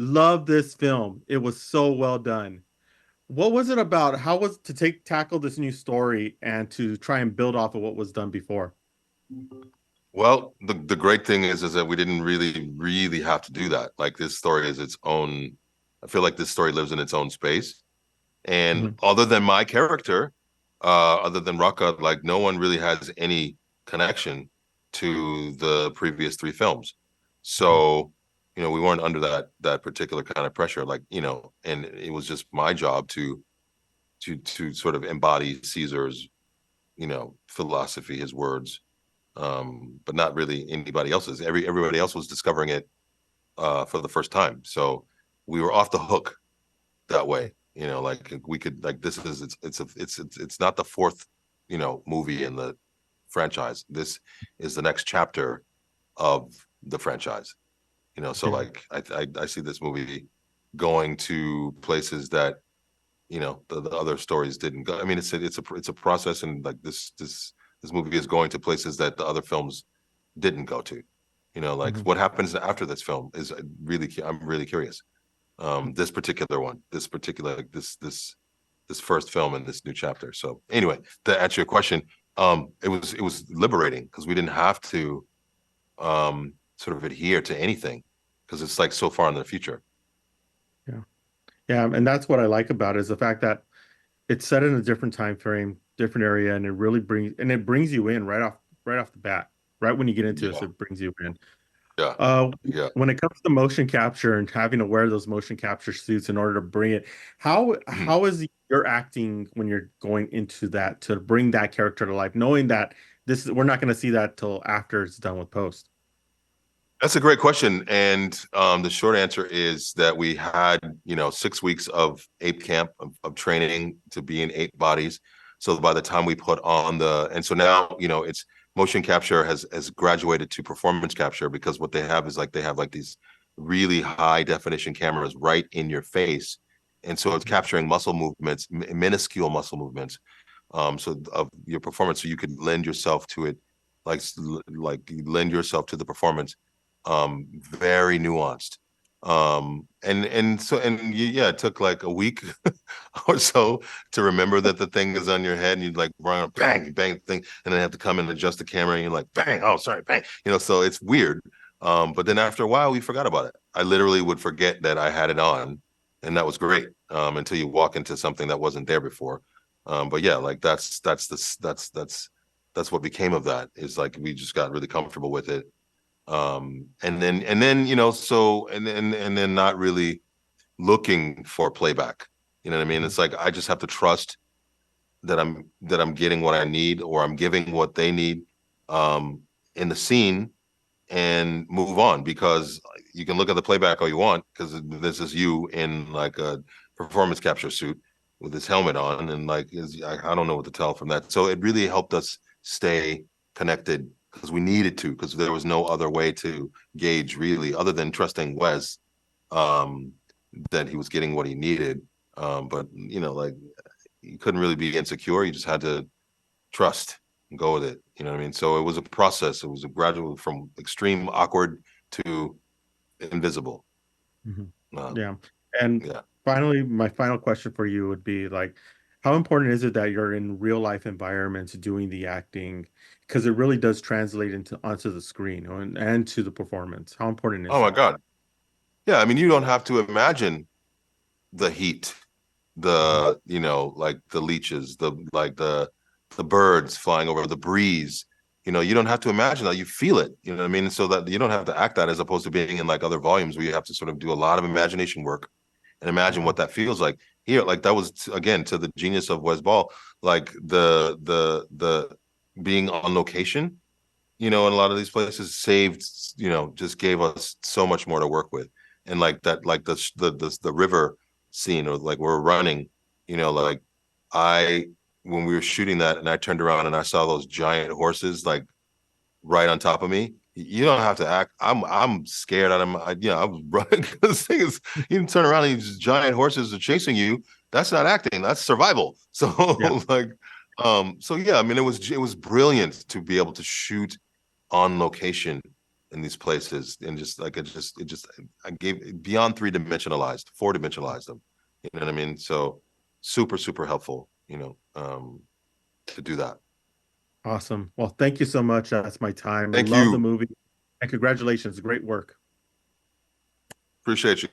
love this film. It was so well done. What was it about? How was to tackle this new story and to try and build off of what was done before? Well, the great thing is that we didn't really have to do that. Like this story is its own. I feel like this story lives in its own space. And Mhm. other than my character, other than Raka, like no one really has any connection to the previous three films. Mhm. So, we weren't under that particular kind of pressure. Like, and it was just my job to sort of embody Caesar's, philosophy, his words, but not really anybody else's. Everybody else was discovering it for the first time. So we were off the hook that way. Like we could like this is it's not the fourth, movie in the franchise. This is the next chapter of the franchise. So Yeah. like I see this movie going to places that the other stories didn't go. I mean, it's a process, and like this movie is going to places that the other films didn't go to. Like Mhm. what happens after this film is really I'm really curious. This particular one, this particular like this first film in this new chapter. So anyway, to answer your question, it was liberating because we didn't have to sort of adhere to anything because it's like so far in the future. Yeah. Yeah, and that's what I like about it is the fact that it's set in a different time frame, different area, and it brings you in right off the bat. Right when you get into this, Yeah, it brings you in. yeah, Uh, yeah. when it comes to motion capture and having to wear those motion capture suits in order to bring it, how is your acting when you're going into that to bring that character to life, knowing that we're not going to see that till after it's done with post? That's a great question. And the short answer is that we had, 6 weeks of ape camp of training to be in ape bodies. So by the time we put on and so now, it's motion capture has graduated to performance capture because what they have is like they have like these really high definition cameras right in your face. And so it's Mhm. capturing muscle movements, minuscule muscle movements, so of your performance. So you could lend yourself to it, like lend yourself to the performance very nuanced. Yeah, it took like a week or so to remember that the thing is on your head and you like run bang bang the thing and then have to come and adjust the camera and you're like bang, oh sorry, bang, so it's weird. But then after a while we forgot about it. I literally would forget that I had it on, and that was great, until you walk into something that wasn't there before. But yeah, like that's what became of that, is like we just got really comfortable with it. And then so and then not really looking for playback. You know what I mean? Mhm. It's like I just have to trust that I'm getting what I need, or I'm giving what they need um in the scene, and move on, because you can look at the playback all you want because this is you in like a performance capture suit with this helmet on, and like I don't know what to tell from that. So it really helped us stay connected because we needed to, because there was no other way to gauge really other than trusting Wes, um, that he was getting what he needed. But like you couldn't really be insecure. You just had to trust and go with it. You know what I mean? So it was a process. It was a gradual from extreme awkward to invisible. Mhm. Uh, Yeah. And yeah. finally, my final question for you would be like, how important is it that you're in real life environments doing the acting? Because it really does translate into onto the screen and to the performance. How important is Oh my that? God. Yeah. I mean, you don't have to imagine the heat, Mhm. like the leeches, the birds flying over, the breeze. You don't have to imagine that. You feel it. You know what I mean? So that you don't have to act that, as opposed to being in like other volumes where you have to sort of do a lot of imagination work and imagine Mhm. what that feels like. Here, like that was again to the genius of Wes Ball, like the being on location, in a lot of these places saved, just gave us so much more to work with. And like that, like the river scene, or like we're running, like I when we were shooting that and I turned around and I saw those giant horses like right on top of me. You don't have to act. I'm scared out of my. I was running because the thing is, you can turn around and these giant horses are chasing you. That's not acting. That's survival. So Yeah. like, so yeah. I mean, it was brilliant to be able to shoot on location, in these places, and just like I gave beyond 3-dimensionalized, 4-dimensionalized them. You know what I mean? So super, super helpful, to do that. Awesome. Well, thank you so much. That's my time. Thank Love the you. movie, and congratulations. Great work. Appreciate you.